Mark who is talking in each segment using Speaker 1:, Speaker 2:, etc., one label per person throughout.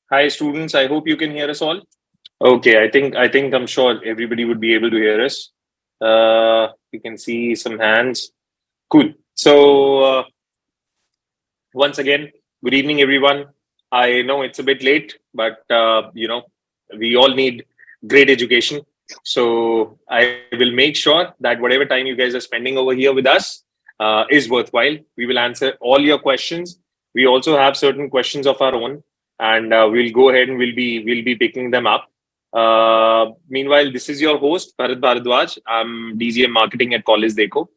Speaker 1: Hi, students. I hope you can hear us all. Okay, I think I'm sure everybody would be able to hear us. We can see some hands. Cool. So once again, good evening, everyone. I know it's a bit late, but we all need great education. So I will make sure that whatever time you guys are spending over here with us is worthwhile. We will answer all your questions. We also have certain questions of our own, and we'll go ahead and we'll be picking them up. Meanwhile, this is your host Bharat Bharadwaj. I'm DGM Marketing at CollegeDekho.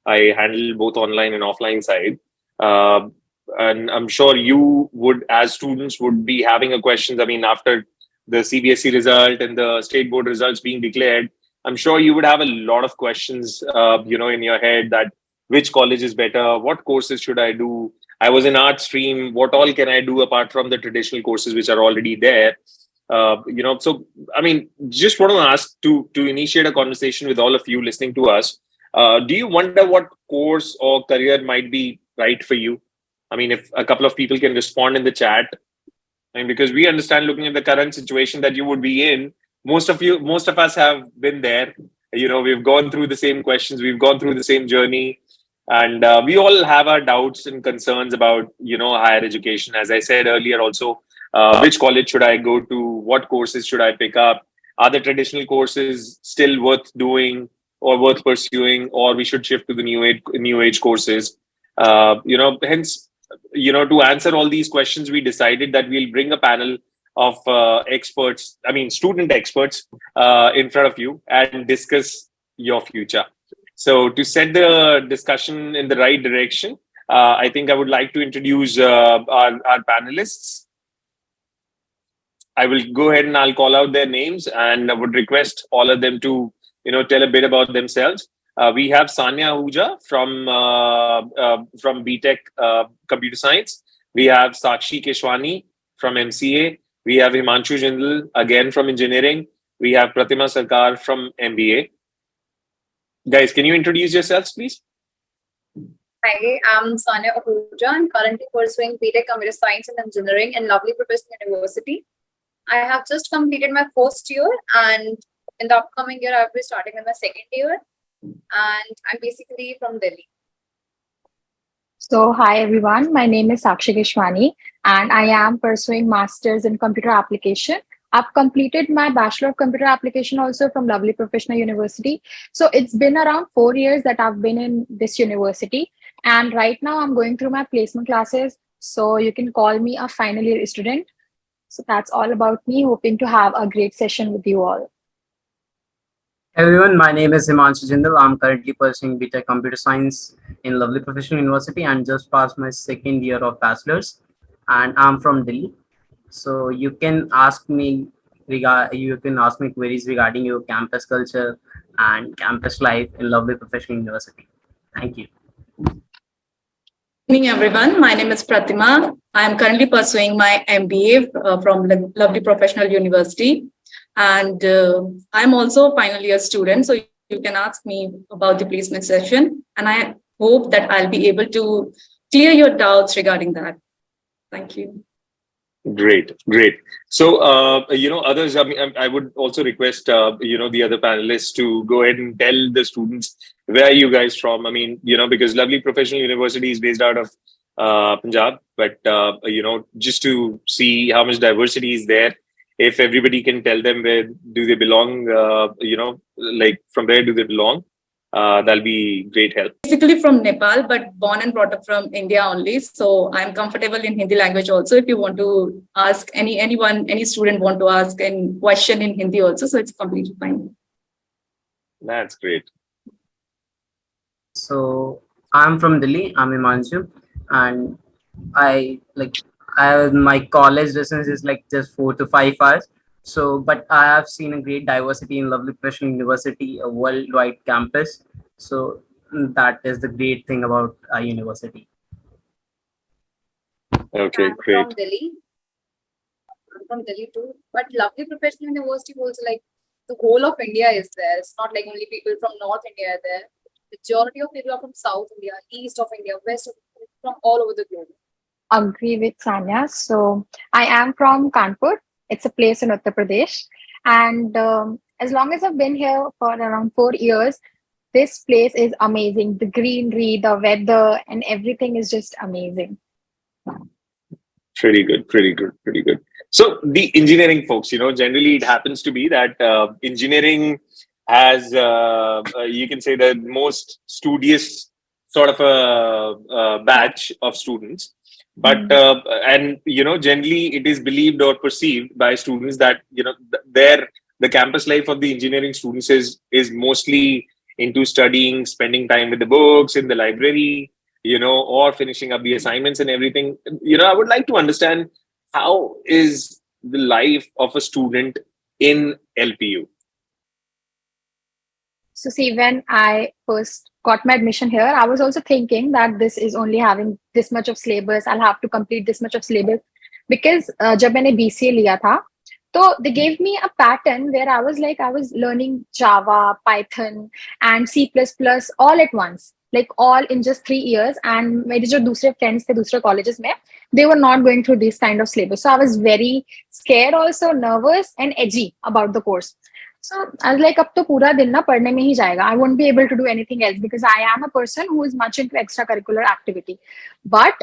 Speaker 1: I handle both online and offline side. Uh, and I'm sure you would, as students, would be having a questions. I mean, after the CBSE result and the state board results being declared, I'm sure you would have a lot of questions, in your head that which college is better, what courses should I do? I was in art stream. What all can I do apart from the traditional courses which are already there? So I mean, just want to ask to initiate a conversation with all of you listening to us. Do you wonder what course or career might be right for you? I mean, if a couple of people can respond in the chat, I mean, because we understand looking at the current situation that you would be in, most of us have been there. We've gone through the same questions, we've gone through the same journey, and we all have our doubts and concerns about, higher education. As I said earlier, also, which college should I go to? What courses should I pick up? Are the traditional courses still worth doing or worth pursuing, or we should shift to the new age courses? Hence, to answer all these questions, we decided that we'll bring a panel of experts, I mean, student experts, in front of you and discuss your future. So, to set the discussion in the right direction, I think I would like to introduce our panelists. I will go ahead and I'll call out their names, and I would request all of them to, tell a bit about themselves. We have Sanya Ahuja from BTech Computer Science. We have Sakshi Keshwani from MCA. We have Himanshu Jindal again from Engineering. We have Pratima Sarkar from MBA. Guys, can you introduce yourselves, please?
Speaker 2: Hi, I'm Sanya Ahuja. I'm currently pursuing BTech Computer Science and Engineering in lovely Professional University. I have just completed my first year, and in the upcoming year, I'll be starting in my second year. And I'm basically from Delhi.
Speaker 3: So, hi everyone, my name is Sakshi Keshwani and I am pursuing Masters in Computer Application. I've completed my Bachelor of Computer Application also from Lovely Professional University. So, it's been around 4 years that I've been in this university. And right now, I'm going through my placement classes. So, you can call me a final year student. So, that's all about me. Hoping to have a great session with you all.
Speaker 4: Everyone, my name is Himanshu Jindal. I'm currently pursuing BTech Computer Science in Lovely Professional University and just passed my second year of bachelor's. And I'm from Delhi. So you can ask me queries regarding your campus culture and campus life in Lovely Professional University. Thank you.
Speaker 5: Good evening, everyone. My name is Pratima. I am currently pursuing my MBA from Lovely Professional University. And I'm also a final year student. So you can ask me about the placement session. And I hope that I'll be able to clear your doubts regarding that. Thank you.
Speaker 1: Great. So, others, I mean, I would also request, the other panelists to go ahead and tell the students where are you guys from. I mean, because Lovely Professional University is based out of Punjab, but, just to see how much diversity is there, if everybody can tell them where do they belong, like from where do they belong, that'll be great help.
Speaker 5: Basically from Nepal, but born and brought up from India only. So I'm comfortable in Hindi language also. If you want to ask any student want to ask any question in Hindi also, so it's completely fine.
Speaker 1: That's great.
Speaker 4: So I'm from Delhi. I'm Himanshu, and my college distance is like just 4 to 5 hours. So, but I have seen a great diversity in Lovely Professional University, a worldwide campus. So that is the great thing about our university.
Speaker 1: Okay,
Speaker 2: I'm
Speaker 1: great.
Speaker 2: from Delhi. I'm from Delhi too. But lovely Professional University also, like, the whole of India is there. It's not like only people from North India are there. Majority of people are from South India, East of India, West of India, from all over the globe.
Speaker 3: agree with Sanya. So I am from Kanpur. It's a place in Uttar Pradesh. And as long as I've been here for around 4 years, this place is amazing. The greenery, the weather, and everything is just amazing.
Speaker 1: Pretty good, pretty good, pretty good. So the engineering folks, generally it happens to be that engineering has, you can say, the most studious sort of a batch of students. But and generally it is believed or perceived by students that the campus life of the engineering students is mostly into studying, spending time with the books in the library, or finishing up the assignments and everything. I would like to understand, how is the life of a student in LPU?
Speaker 3: So see, when I first got my admission here, I was also thinking that this is only having this much of syllabus. I'll have to complete this much of syllabus because जब मैंने BCA लिया था, so they gave me a pattern where I was learning Java, Python, and C++ all at once, like all in just 3 years. And मेरे जो दूसरे friends थे दूसरे colleges में, they were not going through this kind of syllabus. So I was very scared, also nervous and edgy about the course. So I was like, अब तो पूरा दिन ना पढ़ने में ही जाएगा. I won't be able to do anything else because I am a person who is much into extracurricular activity. But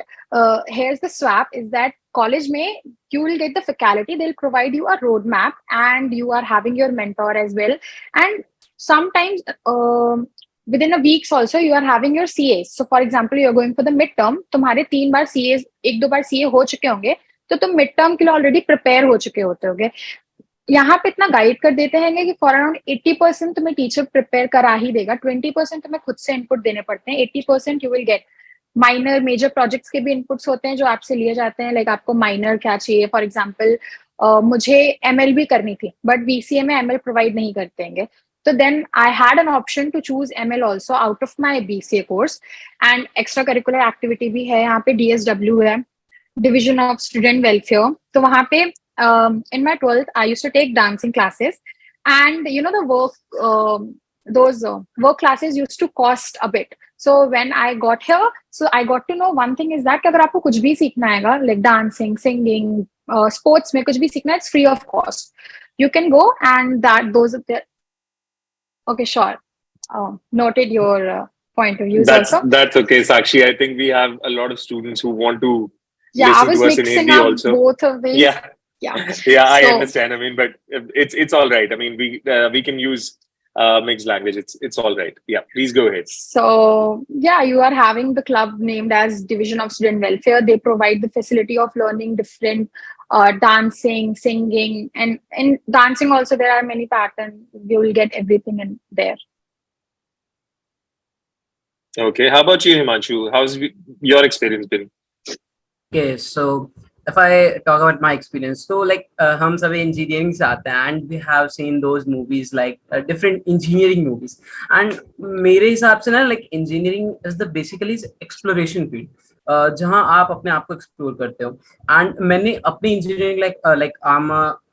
Speaker 3: here's the swap: is that college में you will get the faculty. They'll provide you a roadmap, and you are having your mentor as well. And sometimes within a weeks also you are having your CAs. So for example, you are going for the midterm. तुम्हारे 3 बार CAs, 1-2 बार CA हो चुके होंगे, तो तुम midterm के लिए already prepare हो चुके होते होगे. यहाँ पे इतना गाइड कर देते हैं कि फॉर अराउंड 80% तुम्हें टीचर प्रिपेयर करा ही देगा. 20% तुम्हें खुद से इनपुट देने पड़ते हैं. 80% you will get. Minor major projects के भी इनपुट्स होते हैं जो आपसे लिए जाते हैं. लाइक आपको माइनर क्या चाहिए. फॉर एग्जाम्पल मुझे ML भी करनी थी, बट VCA में ML प्रोवाइड नहीं करते हैं. तो then I had an option to choose ML also out of my BCA course. And extra curricular activity भी है यहाँ पे. DSW है, डिविजन ऑफ स्टूडेंट वेलफेयर. तो वहाँ पे in my 12th, I used to take dancing classes, and the those work classes used to cost a bit. So when I got here, so I got to know one thing is that कि अगर आपको कुछ भी सीखना है, like dancing, singing, sports में कुछ भी सीखना है, it's free of cost. You can go, and those are the. Okay, sure. Noted your point of views also.
Speaker 1: That's okay, Sakshi. I think we have a lot of students who want to
Speaker 3: Yeah, I
Speaker 1: listen
Speaker 3: was
Speaker 1: to us in
Speaker 3: mixing
Speaker 1: Hindi
Speaker 3: up
Speaker 1: also.
Speaker 3: both of these.
Speaker 1: Yeah.
Speaker 3: Yeah.
Speaker 1: Yeah, I
Speaker 3: So-
Speaker 1: understand. I mean, but it's all right. I mean, we can use mixed language. It's all right. Yeah, please go ahead.
Speaker 3: So yeah, you are having the club named as Division of Student Welfare. They provide the facility of learning different dancing, singing, and in dancing also there are many patterns. You will get everything in there.
Speaker 1: Okay. How about you, Himanshu? How's your experience been?
Speaker 4: Okay, so if I talk about my experience, so like हम सभी engineering से आते हैं, and we have seen those movies like different engineering movies, and मेरे हिसाब से ना like engineering is the basically exploration field, जहाँ आप अपने आप को explore करते हो. And मैंने अपनी engineering like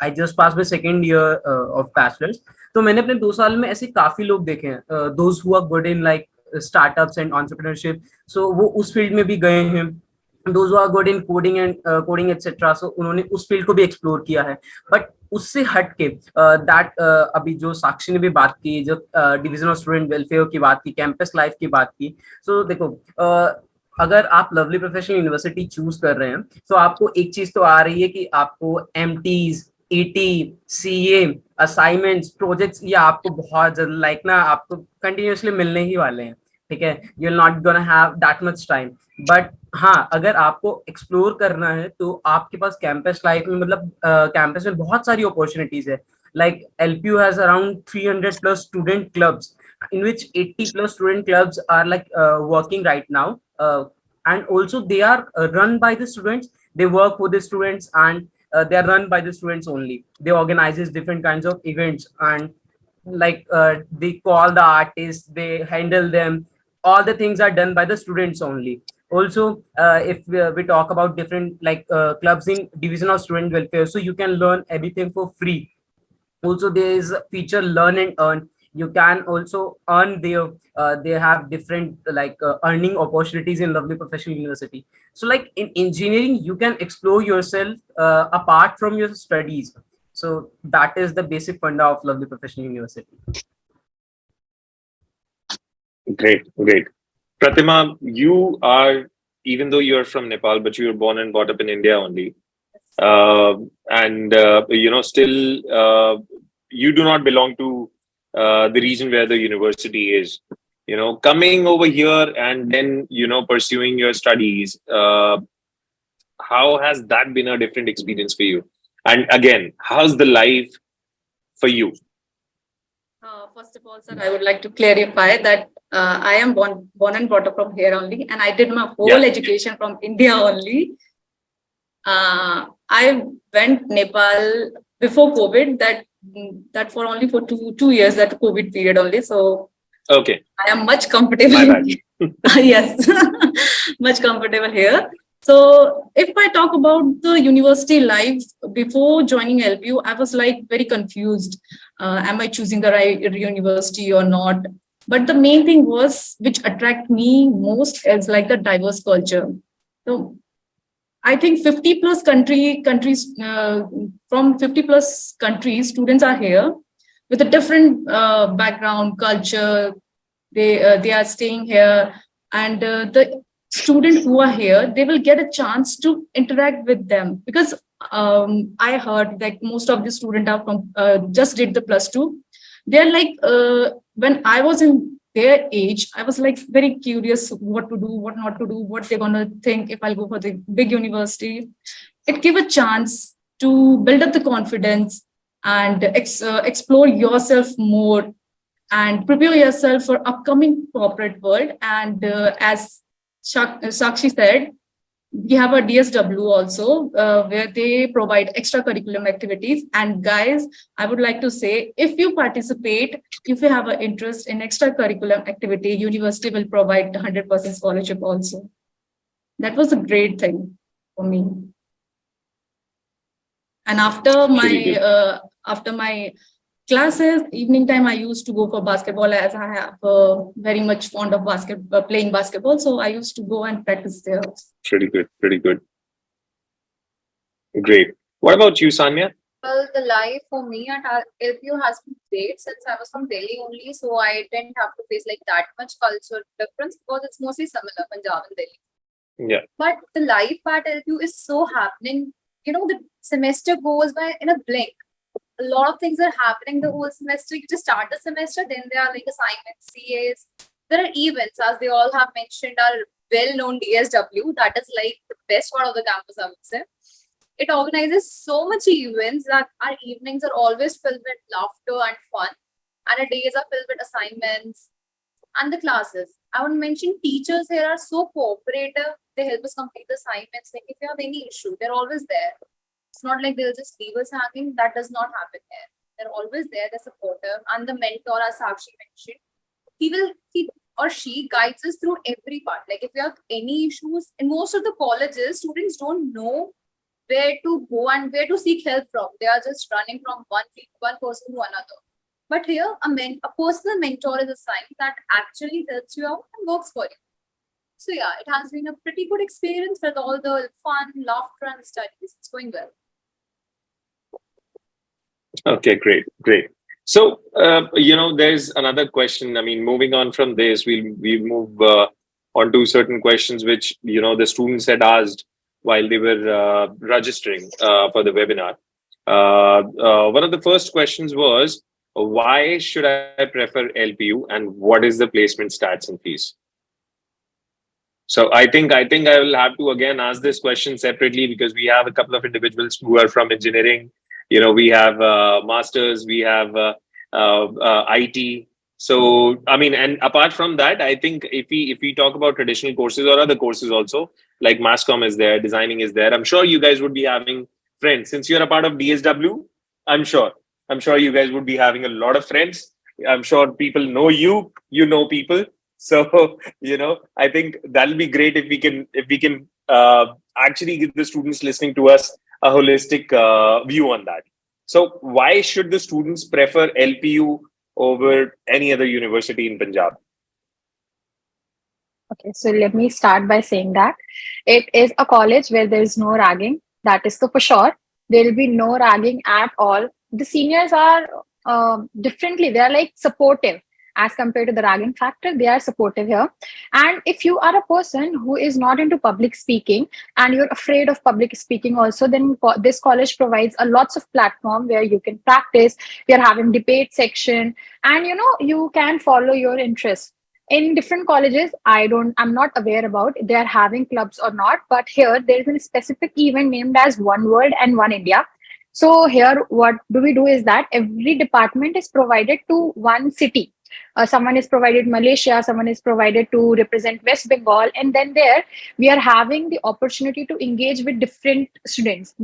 Speaker 4: I just passed my second year of bachelor's, तो मैंने अपने 2 साल में ऐसे काफी लोग देखे हैं, those who are good in like startups and entrepreneurship, so वो उस फील्ड में भी गए हैं. Those who are good in coding and coding etc. So उन्होंने उस फील्ड को भी एक्सप्लोर किया है. बट उससे हट के दैट अभी जो साक्षी ने भी बात की, जो डिवीजन ऑफ स्टूडेंट वेलफेयर की बात की, कैंपस लाइफ की बात की, सो देखो अगर आप लवली प्रोफेशनल यूनिवर्सिटी चूज कर रहे हैं, तो आपको एक चीज तो आ रही है कि आपको MTs, ET, CA, assignments, projects, ये आपको बहुत लाइक ना आपको कंटिन्यूसली मिलने ही वाले हैं. ठीक है, you will not gonna have that much time. But हाँ, अगर आपको एक्सप्लोर करना है तो आपके पास कैंपस लाइफ में मतलब कैंपस में बहुत सारी अपॉर्चुनिटीज है. Like LPU has around 300+ student clubs, in which 80+ student clubs are like working right now, and also they are run by the students. They work with the students, and they are run by the students only. They organizes different kinds of events, and like they call the artists, they handle them. All the things are done by the students only. Also if we talk about different like clubs in division of student welfare, so you can learn everything for free. Also there is a feature learn and earn, you can also earn there. They have different earning opportunities in Lovely Professional University. So like in engineering, you can explore yourself apart from your studies. So that is the basic funda of Lovely Professional University.
Speaker 1: Great, great. Pratima, you are, even though you're from Nepal, but you were born and brought up in India only. Still, you do not belong to the region where the university is. Coming over here and then, pursuing your studies, how has that been a different experience for you? And again, how's the life for you?
Speaker 5: First of all, sir, I would like to clarify that I am born and brought up from here only, and I did my whole education from India only. I went Nepal before COVID. That for only for two years, that COVID period only. So
Speaker 1: okay,
Speaker 5: I am much comfortable.
Speaker 1: My bad.
Speaker 5: Yes, much comfortable here. So if I talk about the university life before joining LPU, I was like very confused. Am I choosing the right university or not? But the main thing was, which attract me most, is like the diverse culture. So I think 50 plus countries from 50 plus countries, students are here with a different background, culture. They are staying here, and the students who are here, they will get a chance to interact with them, because I heard that most of the students are from just did the +2. They're like when I was in their age, I was like very curious what to do, what not to do, what they're gonna think if I'll go for the big university. It gave a chance to build up the confidence and explore yourself more and prepare yourself for upcoming corporate world. And as Sakshi said, we have a DSW also, where they provide extracurriculum activities. And guys, I would like to say, if you participate, if you have an interest in extracurriculum activity, university will provide 100% scholarship also. That was a great thing for me. And after my classes, evening time, I used to go for basketball, as I have very much fond of playing basketball. So I used to go and practice there.
Speaker 1: Pretty good, pretty good. Great. What about you, Sanya?
Speaker 2: Well, the life for me at LPU has been great since I was from Delhi only. So I didn't have to face like that much culture difference because it's mostly similar, Punjab and Delhi.
Speaker 1: Yeah.
Speaker 2: But the life at LPU is so happening. The semester goes by in a blink. A lot of things are happening the whole semester. You just start the semester, then there are like assignments, CAs. There are events, as they all have mentioned, our well-known DSW. That is like the best part of the campus, I would say. It organizes so much events that our evenings are always filled with laughter and fun. And our days are filled with assignments and the classes. I would mention teachers here are so cooperative. They help us complete the assignments. Like if you have any issue, they're always there. It's not like they'll just leave us hanging. That does not happen here. They're always there. They're supportive. And the mentor, as Sakshi mentioned, he or she guides us through every part. Like if you have any issues, in most of the colleges, students don't know where to go and where to seek help from. They are just running from one person to another. But here, a personal mentor is assigned that actually helps you out and works for you. So yeah, it has been a pretty good experience with all the fun, laughter, and studies. It's going well.
Speaker 1: Okay, great, great. So, there's another question. I mean, moving on from this, we'll move on to certain questions which, the students had asked while they were registering for the webinar. One of the first questions was, why should I prefer LPU and what is the placement stats and fees? So I think I will have to again ask this question separately because we have a couple of individuals who are from engineering. We have masters, we have IT. So I mean, and apart from that, I think if we talk about traditional courses or other courses also, like mass comm is there, designing is there. I'm sure you guys would be having friends since you're a part of DSW. I'm sure you guys would be having a lot of friends. I'm sure people know you. You know people. So I think that'll be great if we can actually give the students listening to us a holistic view on that. So why should the students prefer LPU over any other university in Punjab?
Speaker 3: Okay, so let me start by saying that it is a college where there is no ragging. That is so for sure. There will be no ragging at all. The seniors are differently. They are like supportive as compared to the ragging factor. They are supportive here. And if you are a person who is not into public speaking and you're afraid of public speaking also, then this college provides a lots of platform where you can practice. We are having debate section, and you can follow your interests in different colleges. I'm not aware about they are having clubs or not, but here there is a specific event named as One World and One India. So here what do we do is that every department is provided to one city. Someone is provided Malaysia, someone is provided to represent West Bengal, and then there we are having the opportunity to engage with different students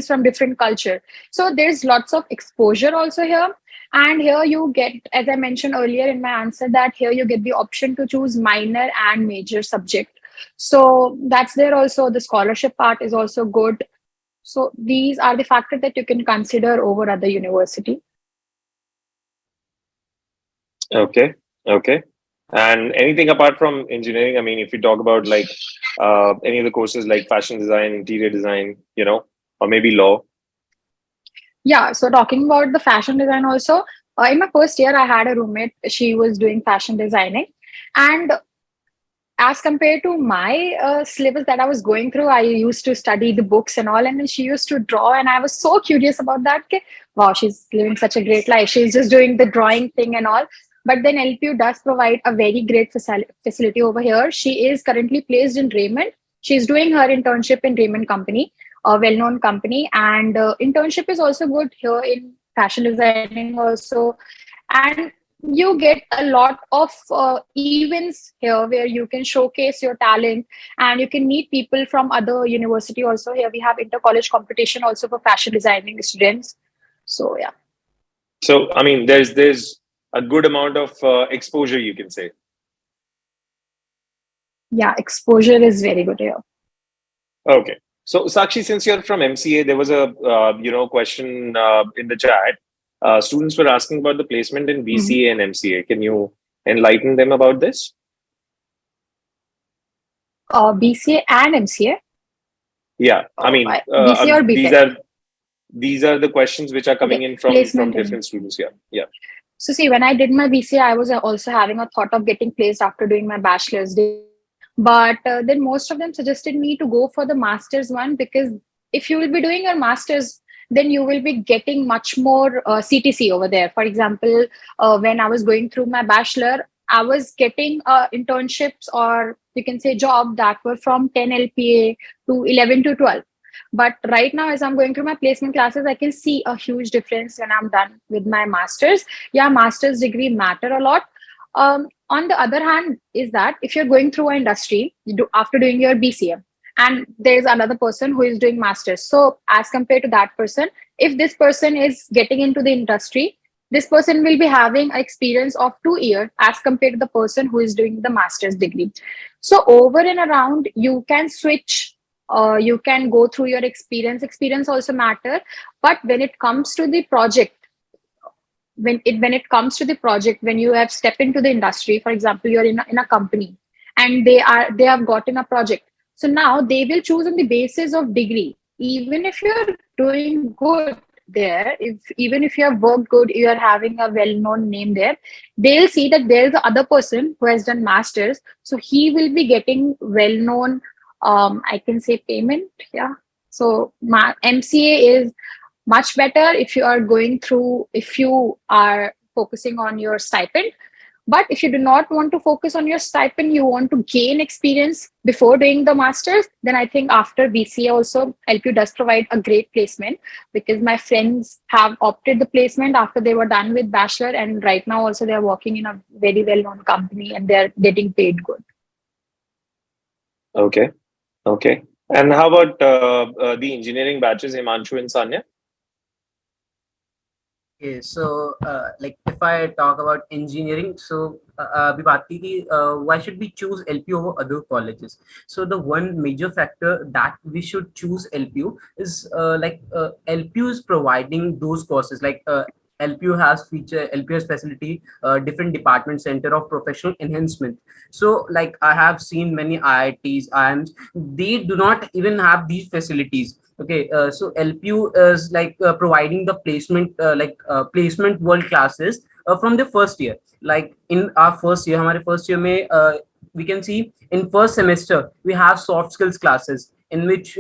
Speaker 3: from different culture. So there's lots of exposure also here. And here you get, as I mentioned earlier in my answer, that here you get the option to choose minor and major subject. So that's there also. The scholarship part is also good. So these are the factors that you can consider over other university.
Speaker 1: Okay. Okay. And anything apart from engineering? I mean, if you talk about like any of the courses like fashion design, interior design, or maybe law.
Speaker 3: Yeah, so talking about the fashion design also, in my first year, I had a roommate. She was doing fashion designing. And as compared to my syllabus that I was going through, I used to study the books and all, and then she used to draw, and I was so curious about that. Okay, wow, she's living such a great life. She's just doing the drawing thing and all. But then LPU does provide a very great facility over here. She is currently placed in Raymond. She's doing her internship in Raymond Company, a well-known company, and internship is also good here in fashion designing also. And you get a lot of events here where you can showcase your talent, and you can meet people from other university also. Here we have inter-college competition also for fashion designing students. So yeah.
Speaker 1: So I mean, there's a good amount of exposure, you can say.
Speaker 3: Yeah, exposure is very good here.
Speaker 1: Okay. So Sakshi, since you're from MCA, there was a question in the chat. Students were asking about the placement in BCA and MCA. Can you enlighten them about this?
Speaker 3: BCA and MCA?
Speaker 1: Yeah, I mean,
Speaker 3: BCA or BTech?
Speaker 1: these are the questions which are coming in from different students. Yeah.
Speaker 3: So see, when I did my BCA, I was also having a thought of getting placed after doing my bachelor's degree. But then most of them suggested me to go for the master's one, because if you will be doing your master's, then you will be getting much more CTC over there. For example, when I was going through my bachelor, I was getting internships, or you can say job, that were from 10 LPA to 11 to 12. But right now, as I'm going through my placement classes, I can see a huge difference when I'm done with my master's. Yeah, master's degree matter a lot. On the other hand, is that if you're going through an industry, after doing your BCA, and there's another person who is doing masters. So as compared to that person, if this person is getting into the industry, this person will be having an experience of 2 years as compared to the person who is doing the master's degree. So over and around, you can switch. You can go through your experience. Experience also matter. But when it comes to the project, when it comes to the project, when you have stepped into the industry, for example, you're in a company, and they have gotten a project. So now they will choose on the basis of degree. Even if you're doing good there, even if you have worked good, you are having a well-known name there, they'll see that there's the other person who has done masters, so he will be getting well-known, I can say, payment. Yeah. So MCA is much better if you are focusing on your stipend. But if you do not want to focus on your stipend, you want to gain experience before doing the masters, then I think after BCA also, LPU does provide a great placement, because my friends have opted the placement after they were done with bachelor, and right now also they are working in a very well-known company and they're getting paid good.
Speaker 1: Okay. And how about the engineering batches, Himanshu and Sanya?
Speaker 4: Okay, so like if I talk about engineering, so why should we choose LPU over other colleges? So the one major factor that we should choose LPU is LPU is providing those courses like LPU has feature, LPU has facility, different department center of professional enhancement. So like I have seen many IITs and they do not even have these facilities. Okay, so LPU is like providing the placement, placement world classes from the first year. Like in our first year, हमारे first year में we can see in first semester we have soft skills classes in which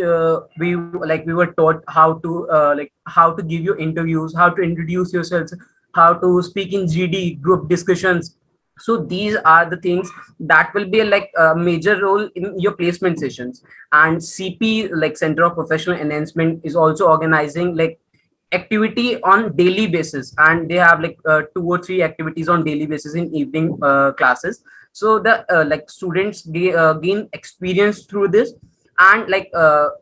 Speaker 4: we were taught how to give your interviews, how to introduce yourselves, how to speak in GD group discussions. So these are the things that will be like a major role in your placement sessions. And CP, like Center of Professional Enhancement, is also organizing like activity on daily basis, and they have like 2 or 3 activities on daily basis in evening classes. So the like students gain experience through this. And like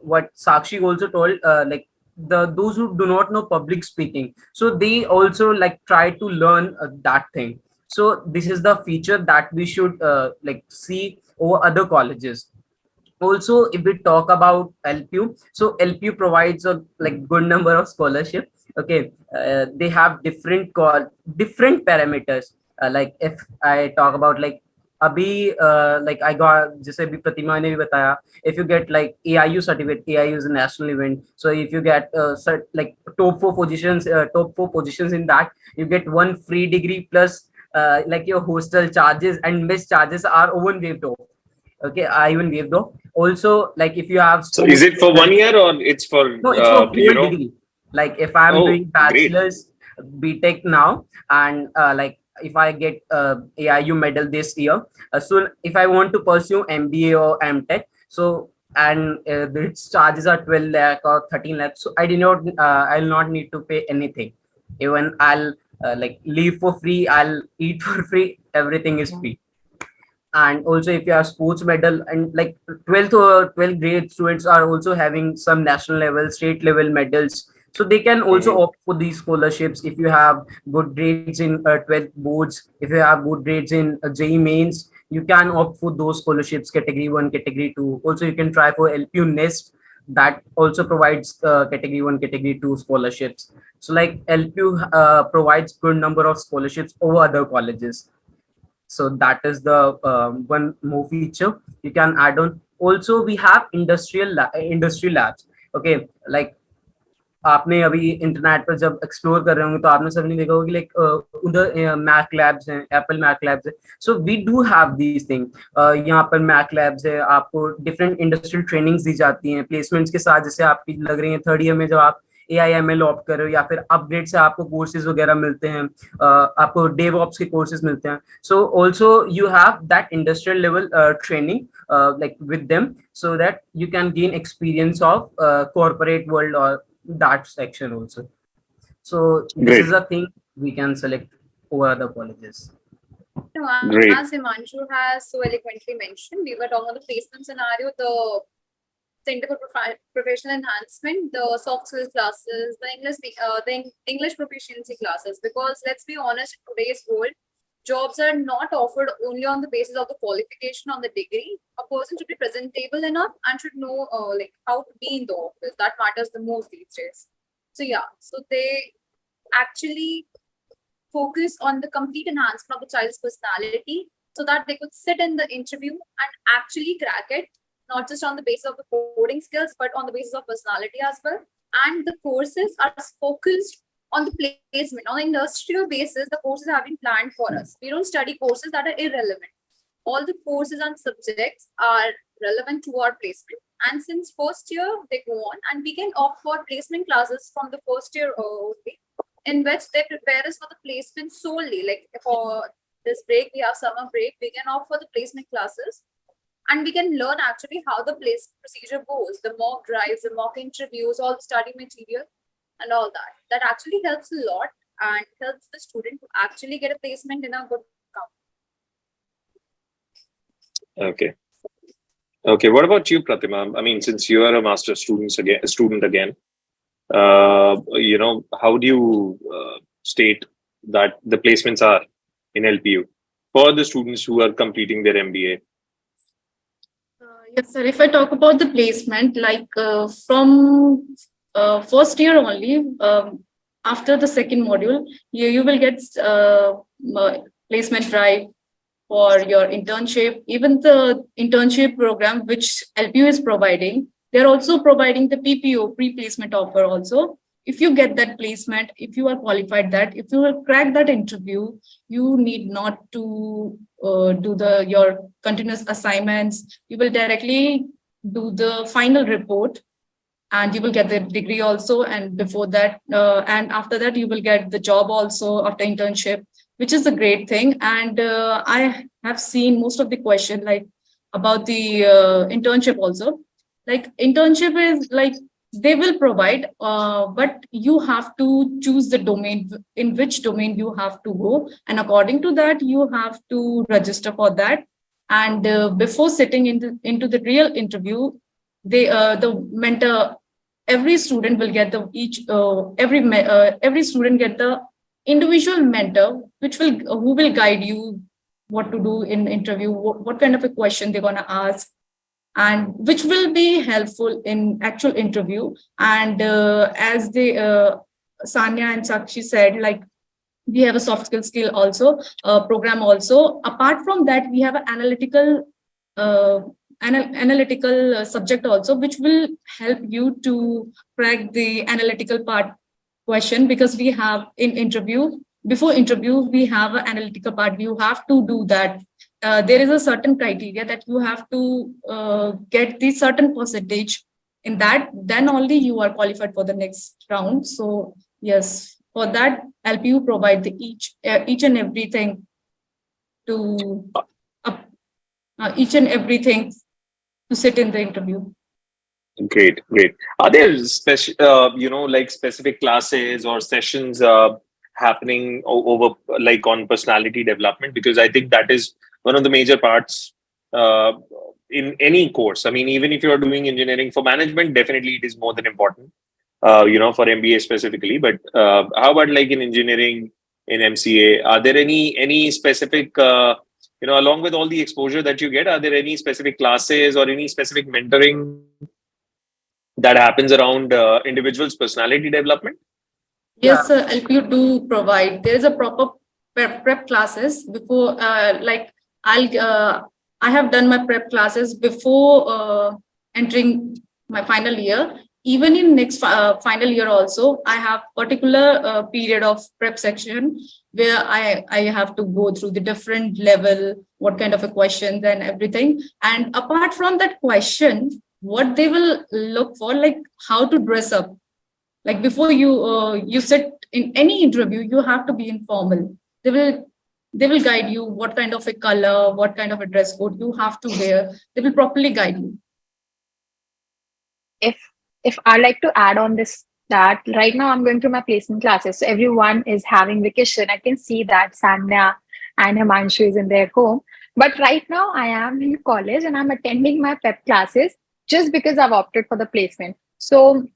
Speaker 4: what Sakshi also told, like the those who do not know public speaking, so they also like try to learn that thing. So this is the feature that we should like see over other colleges. Also, if we talk about LPU, so LPU provides a like good number of scholarship. Okay, they have different parameters. Like if I talk about like अभी like I got, जैसे अभी प्रतिमा ने भी बताया, if you get like AIU certificate, AIU is a national event, so if you get like top 4 positions in that, you get 1 free degree plus like your hostel charges and mess charges are even waived off. Okay, I even waived off. Also, like if you have
Speaker 1: So is it for 1 year or it's for
Speaker 4: no, it's for whole degree. Like if I'm
Speaker 1: Oh,
Speaker 4: doing
Speaker 1: great.
Speaker 4: bachelor's BTech now, and like if I get AIU medal this year, so if I want to pursue MBA or MTech, so and the charges are 12 lakh or 13 lakh, so I'll not need to pay anything. Even I'll like live for free, I'll eat for free, everything is free. And also if you have sports medal, and like 12th grade students are also having some national level, state level medals, so they can also opt for these scholarships. If you have good grades in 12th boards, if you have good grades in JEE mains, you can opt for those scholarships, category 1, category 2. Also you can try for LPU nest, that also provides category 1, category 2 scholarships. So like LPU provides good number of scholarships over other colleges. So that is the one more feature you can add on. Also we have industry labs. Okay, like आपने अभी internet पर जब explore कर रहे होंगे तो आपने सबने देखा होगा कि लाइक उधर मैक लैब्स हैं, एप्पल मैक लैब्स है. So we do have these thing. यहाँ पर मैक लैब्स है, आपको डिफरेंट इंडस्ट्रियल ट्रेनिंग्स दी जाती हैं प्लेसमेंट्स के साथ. जैसे आपकी लग रही है थर्ड ईयर में जब आप AIML ऑप्ट कर रहे हो, या फिर अपग्रेड से आपको कोर्सेज वगैरह मिलते हैं, आपको डेवऑप्स के कोर्सेज मिलते हैं. So also you have that industrial level training like with them, so that you can gain experience of corporate world or that section also. So this
Speaker 1: Great.
Speaker 4: is a thing we can select over other colleges.
Speaker 2: No,
Speaker 1: Great.
Speaker 2: as Himanshu has so eloquently mentioned, we were talking about the placement scenario, the Center for Professional Enhancement, the soft skills classes, the English proficiency classes. Because let's be honest, in today's world, jobs are not offered only on the basis of the qualification on the degree. A person should be presentable enough and should know like how to be in the office. That matters the most these days. So yeah, so they actually focus on the complete enhancement of the child's personality, so that they could sit in the interview and actually crack it, not just on the basis of the coding skills, but on the basis of personality as well. And the courses are focused on the placement. On an industrial basis, the courses have been planned for us. We don't study courses that are irrelevant. All the courses and subjects are relevant to our placement. And since first year, they go on, and we can opt for placement classes from the first year only, in which they prepare us for the placement solely. Like for this break, we have summer break, we can opt for the placement classes. And we can learn actually how the place procedure goes, the mock drives, the mock interviews, all the study material and all that. That actually helps a lot and helps the student to actually get a placement in a good company.
Speaker 1: Okay. Okay. What about you, Pratima? I mean, since you are a master's student again, you know, how do you state that the placements are in LPU for the students who are completing their MBA?
Speaker 5: Yes, sir. If I talk about the placement, like from first year only, after the second module, you will get placement drive for your internship. Even the internship program which LPU is providing, they're also providing the PPO, pre-placement offer also. If you get that placement, if you are qualified that, if you will crack that interview, you need not to do your continuous assignments. You will directly do the final report and you will get the degree also. And before that, and after that, you will get the job also after internship, which is a great thing. And I have seen most of the question like about the internship also. Like internship is like they will provide, but you have to choose the domain, in which domain you have to go. And according to that, you have to register for that. And before sitting into the real interview, the mentor, every student will get the every student get the individual mentor, who will guide you what to do in interview, what kind of a question they're gonna ask, and which will be helpful in actual interview. And as the Sanya and Sakshi said, like we have a soft skill also program also. Apart from that, we have an analytical subject also, which will help you to crack the analytical part question, because we have in interview, before interview, we have an analytical part. You have to do that. There is a certain criteria that you have to get the certain percentage in that, then only you are qualified for the next round. So yes, for that, LPU provide the each and everything to each and everything to sit in the interview.
Speaker 1: Great. Are there special, like specific classes or sessions happening over like on personality development? Because I think that is one of the major parts in any course. I mean, even if you are doing engineering for management, definitely it is more than important, for MBA specifically. But how about like in engineering, in MCA? Are there any specific, along with all the exposure that you get, are there any specific classes or any specific mentoring that happens around individuals' personality development?
Speaker 5: Yes, LPU do provide. There is a proper prep classes before, I have done my prep classes before entering my final year. Even in next final year also, I have particular period of prep section where I have to go through the different level, what kind of a questions and everything. And apart from that question, what they will look for, like how to dress up. Like before you sit in any interview, you have to be informal. They will guide you what kind of a color, what kind of a dress code you have to wear. They will properly guide you.
Speaker 3: If I like to add on this, that right now I'm going through my placement classes, so everyone is having vacation. I can see that Sanya and Himanshu is in their home, but right now I am in college and I'm attending my prep classes just because I've opted for the placement. So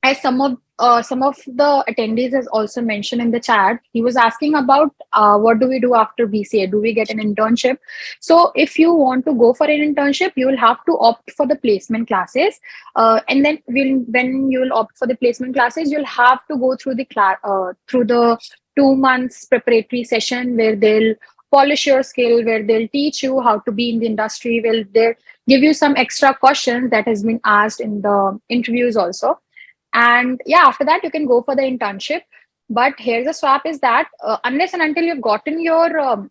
Speaker 3: as some of the attendees has also mentioned in the chat, he was asking about what do we do after BCA? Do we get an internship? So if you want to go for an internship, you will have to opt for the placement classes, and then when you will opt for the placement classes, you'll have to go through the 2 months preparatory session where they'll polish your skill, where they'll teach you how to be in the industry, where they'll give you some extra questions that has been asked in the interviews also. And yeah, after that, you can go for the internship. But here's the swap is that unless and until you've gotten your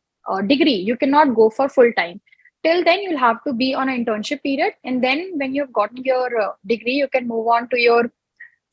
Speaker 3: degree, you cannot go for full time. Till then, you'll have to be on an internship period. And then when you've gotten your degree, you can move on to your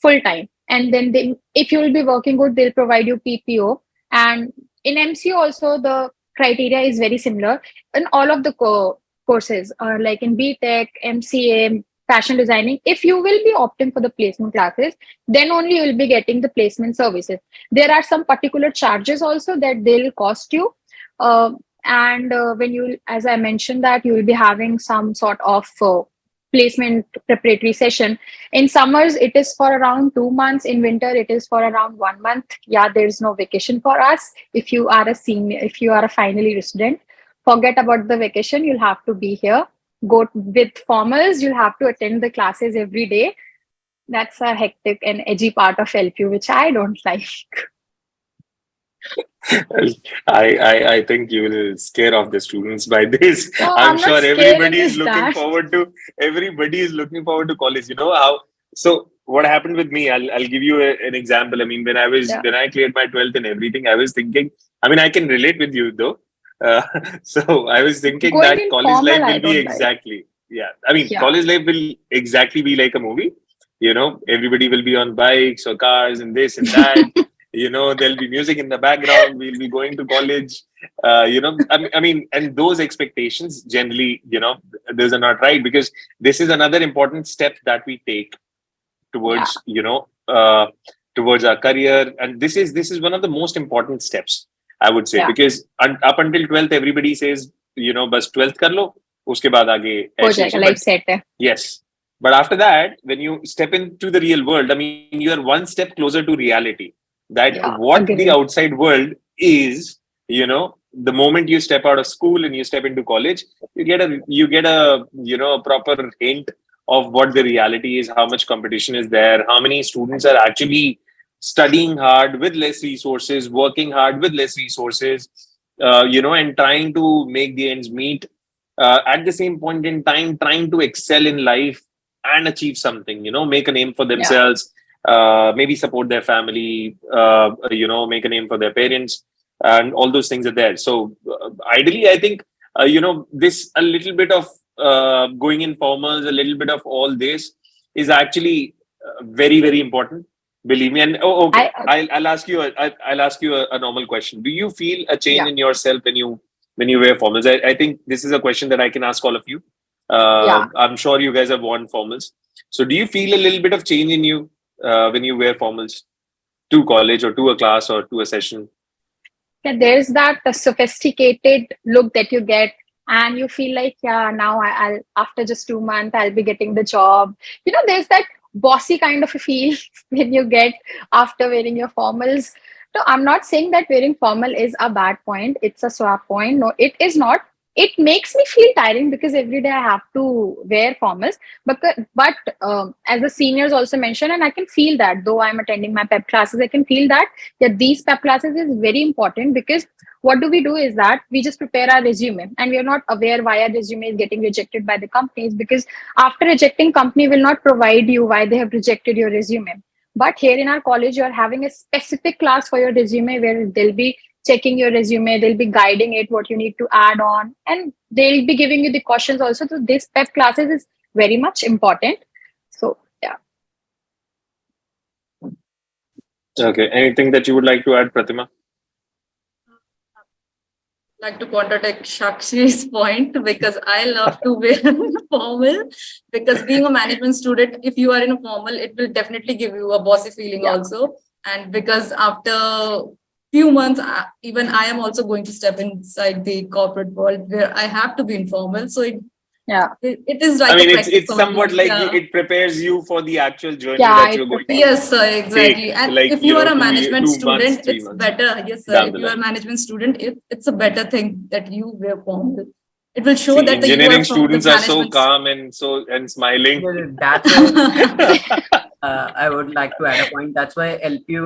Speaker 3: full time. And then if you will be working good, they'll provide you PPO. And in MCU also, the criteria is very similar in all of the courses, like in BTech, MCA, fashion designing. If you will be opting for the placement classes, then only you will be getting the placement services. There are some particular charges also that they'll cost you. And when you, as I mentioned, that you will be having some sort of placement preparatory session. In summers, it is for around 2 months. In winter, it is for around 1 month. Yeah, there's no vacation for us. If you are a senior, if you are a final year student, forget about the vacation. You'll have to be here. Go with formals, you'll have to attend the classes every day. That's a hectic and edgy part of LPU, which I don't like.
Speaker 1: I think you will scare off the students by this.
Speaker 3: No,
Speaker 1: I'm
Speaker 3: I'm not
Speaker 1: sure
Speaker 3: scaring is that.
Speaker 1: everybody is looking forward to college. You know how? So what happened with me? I'll give you an example. I mean,
Speaker 3: Yeah.
Speaker 1: when I cleared my 12th and everything, I was thinking. I mean, I can relate with you though. Uh, so I was thinking
Speaker 3: Going
Speaker 1: that
Speaker 3: in
Speaker 1: college life
Speaker 3: formal, I
Speaker 1: will be
Speaker 3: don't like.
Speaker 1: exactly, yeah. I mean,
Speaker 3: Yeah.
Speaker 1: college life will exactly be like a movie. You know, everybody will be on bikes or cars and this and that. You know, there'll be music in the background. We'll be going to college. I mean, and those expectations generally, those are not right, because this is another important step that we take
Speaker 3: Yeah.
Speaker 1: towards, towards our career. And this is one of the most important steps, I would say,
Speaker 3: Yeah.
Speaker 1: because up until 12th, everybody says, bas 12th kar lo, uske baad aage
Speaker 3: हो
Speaker 1: aise
Speaker 3: जाएगा,
Speaker 1: aise.
Speaker 3: life
Speaker 1: But
Speaker 3: set है.
Speaker 1: yes. But after that, when you step into the real world, I mean, you are one step closer to reality. That
Speaker 3: Yeah,
Speaker 1: what the
Speaker 3: agree.
Speaker 1: outside world is, the moment you step out of school and you step into college, you get a a proper hint of what the reality is, how much competition is there, how many students are actually studying hard with less resources, working hard with less resources, and trying to make the ends meet. At the same point in time, trying to excel in life and achieve something, make a name for
Speaker 3: Yeah.
Speaker 1: themselves, maybe support their family, make a name for their parents, and all those things are there. So ideally, I think, this a little bit of going in formals, a little bit of all this is actually very, very important. Believe me. And okay,
Speaker 3: I
Speaker 1: I'll ask you. I'll ask you a normal question. Do you feel a change
Speaker 3: Yeah.
Speaker 1: in yourself when you wear formals? I think this is a question that I can ask all of you.
Speaker 3: Yeah.
Speaker 1: I'm sure you guys have worn formals. So do you feel a little bit of change in you when you wear formals to college or to a class or to a session?
Speaker 3: Yeah, there's that sophisticated look that you get, and you feel like, yeah, now I'll after just 2 months I'll be getting the job. There's that bossy kind of a feel when you get after wearing your formals. No, I'm not saying that wearing formal is a bad point. It's a swap point. No, it is not. It makes me feel tiring because every day I have to wear formals. But as the seniors also mentioned, and I can feel that though I'm attending my pep classes, I can feel that these pep classes is very important, because what do we do is that we just prepare our resume and we are not aware why our resume is getting rejected by the companies, because after rejecting, company will not provide you why they have rejected your resume. But here in our college, you are having a specific class for your resume where they'll be checking your resume, they'll be guiding it what you need to add on, and they'll be giving you the questions also. So this pep classes is very much important. So yeah.
Speaker 1: Okay. Anything that you would like to add, Pratima?
Speaker 5: Like to contradict Shakshi's point, because I love to wear formal, because being a management student, if you are in a formal, it will definitely give you a bossy feeling
Speaker 3: Yeah.
Speaker 5: also. And because after few months, even I am also going to step inside the corporate world where I have to be informal. So
Speaker 3: Yeah.
Speaker 5: it is like
Speaker 1: I mean,
Speaker 5: a
Speaker 1: it's
Speaker 5: practice
Speaker 1: it's somewhat
Speaker 5: almost.
Speaker 1: like
Speaker 5: Yeah.
Speaker 1: it prepares you for the actual journey
Speaker 3: Yeah,
Speaker 1: that
Speaker 3: it
Speaker 1: you're going to
Speaker 3: prepares.
Speaker 5: Yes, sir, exactly.
Speaker 1: take,
Speaker 5: And
Speaker 1: like,
Speaker 5: if you are a
Speaker 1: 2
Speaker 5: management
Speaker 1: 2 months,
Speaker 5: student,
Speaker 1: 3
Speaker 5: it's
Speaker 1: months
Speaker 5: better. Yes, sir.
Speaker 1: down
Speaker 5: If
Speaker 1: the
Speaker 5: you are a
Speaker 1: line.
Speaker 5: management student, it's a better thing that you wear formal. It will show
Speaker 1: See,
Speaker 5: that you are
Speaker 1: engineering
Speaker 5: from the
Speaker 1: students are so
Speaker 5: management.
Speaker 1: calm and smiling.
Speaker 4: Well, that's why I would like to add a point. That's why LPU,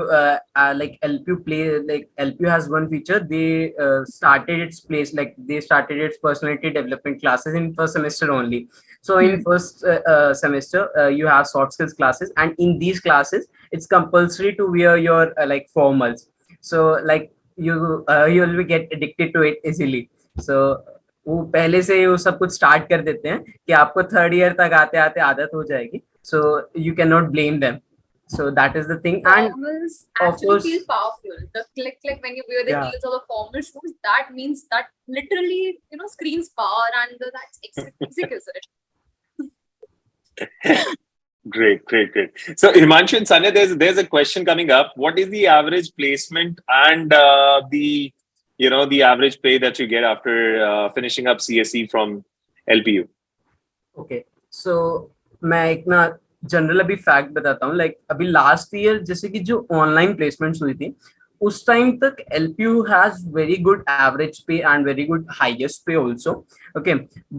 Speaker 4: like LPU play, like LPU has one feature. They started its place, like they started its personality development classes in first semester only. So in first semester, you have soft skills classes, and in these classes, it's compulsory to wear your like formals. So like you will get addicted to it easily. So वो पहले से ही वो सब कुछ start कर देते हैं कि आपको थर्ड ईयर तक आते आते आदत हो जाएगी. So you cannot blame them. So that is the thing. And
Speaker 2: Formals
Speaker 4: of
Speaker 2: actually
Speaker 4: course,
Speaker 2: feel powerful. The click when you wear the
Speaker 4: Yeah.
Speaker 2: heels of the formal shoes, that means that literally, screams power, and that's exquisite.
Speaker 1: Great. So Himanshu and Sanya, there's a question coming up. What is the average placement and the average pay that you get after finishing up CSE from LPU?
Speaker 4: Okay so मैं एक ना general अभी fact बताता हूँ. Like अभी last year जैसे कि जो ऑनलाइन प्लेसमेंट्स हुई थी, उस टाइम तक LPU has very good average पे एंड वेरी गुड हाईएस्ट पे आल्सो. ओके,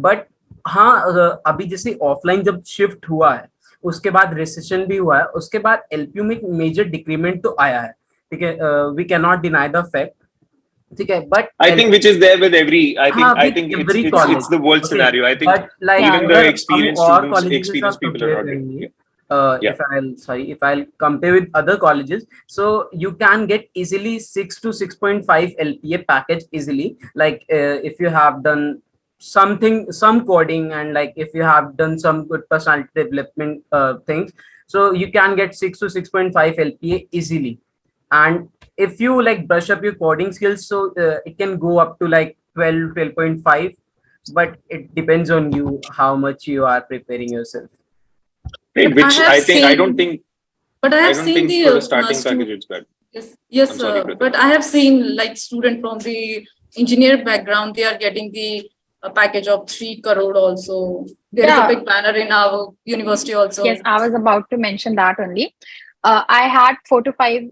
Speaker 4: बट हाँ, अभी जैसे ऑफलाइन जब शिफ्ट हुआ है, उसके बाद रिसेशन भी हुआ है, उसके बाद एलपीयू में एक मेजर डिक्रीमेंट तो आया है, ठीक है, we can not deny the fact, ठीक है, but
Speaker 1: I think which is there with every.
Speaker 4: हाँ,
Speaker 1: I
Speaker 4: with
Speaker 1: think
Speaker 4: every
Speaker 1: it's
Speaker 4: college,
Speaker 1: the world
Speaker 4: okay,
Speaker 1: scenario. I think
Speaker 4: but like
Speaker 1: even the
Speaker 4: अगर हम
Speaker 1: experienced
Speaker 4: और
Speaker 1: students,
Speaker 4: colleges के साथ
Speaker 1: experienced people are
Speaker 4: compare
Speaker 1: not getting.
Speaker 4: करेंगे,
Speaker 1: Yeah.
Speaker 4: if I'll compare with other colleges, so you can get easily 6 to 6.5 LPA package easily, like if you have done some coding, and like if you have done some good personality development things, so you can get 6 to 6.5 LPA easily. And if you like brush up your coding skills, so it can go up to like 12, 12.5, but it depends on you how much you are preparing yourself.
Speaker 1: Right,
Speaker 5: But I
Speaker 1: which
Speaker 5: have
Speaker 1: I think I
Speaker 5: seen-
Speaker 1: don't think
Speaker 5: But I
Speaker 1: I
Speaker 5: have
Speaker 1: don't
Speaker 5: seen
Speaker 1: think
Speaker 5: the
Speaker 1: for the starting
Speaker 5: stu-
Speaker 1: package it's bad.
Speaker 5: Yes, yes,
Speaker 1: I'm sorry,
Speaker 5: sir.
Speaker 1: Pratik.
Speaker 5: But I have seen like student from the engineer background, they are getting the package of 3 crore also. There is a
Speaker 3: Yeah.
Speaker 5: big banner in our university also.
Speaker 3: Yes, I was about to mention that only. I had 4 to 5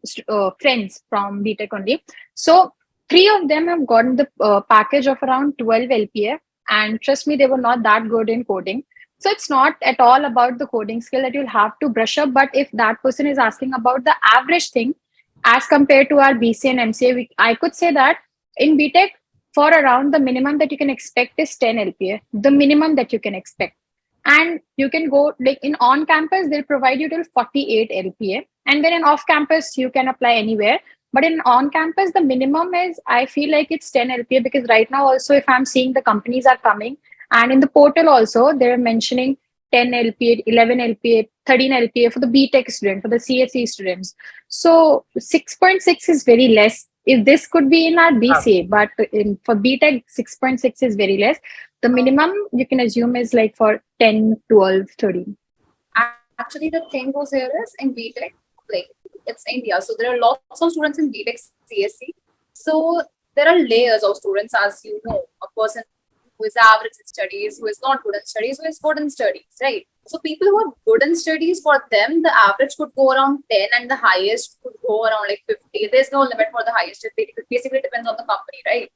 Speaker 3: friends from BTech only. So 3 of them have gotten the package of around 12 LPA. And trust me, they were not that good in coding. So it's not at all about the coding skill that you'll have to brush up. But if that person is asking about the average thing as compared to our BCA and MCA, I could say that in BTech, for around the minimum that you can expect is 10 LPA, the minimum that you can expect. And you can go like in on campus, they'll provide you till 48 LPA. And then in off campus, you can apply anywhere. But in on campus, the minimum is, I feel like it's 10 LPA, because right now also, if I'm seeing the companies are coming, and in the portal also, they're mentioning 10 LPA, 11 LPA, 13 LPA for the BTech student, for the CSE students. So 6.6 is very less. If this could be in our BCA, but for BTech, 6.6 is very less. The minimum you can assume is like for 10, 12, 13.
Speaker 2: Actually, the thing goes here is in BTech, like it's India, so there are lots of students in BTech CSE. So there are layers of students, as you know, a person who is average in studies, who is not good in studies, who is good in studies, right? So people who are good in studies, for them, the average could go around 10 and the highest could go around like 50. There's no limit for the highest. It basically depends on the company, right?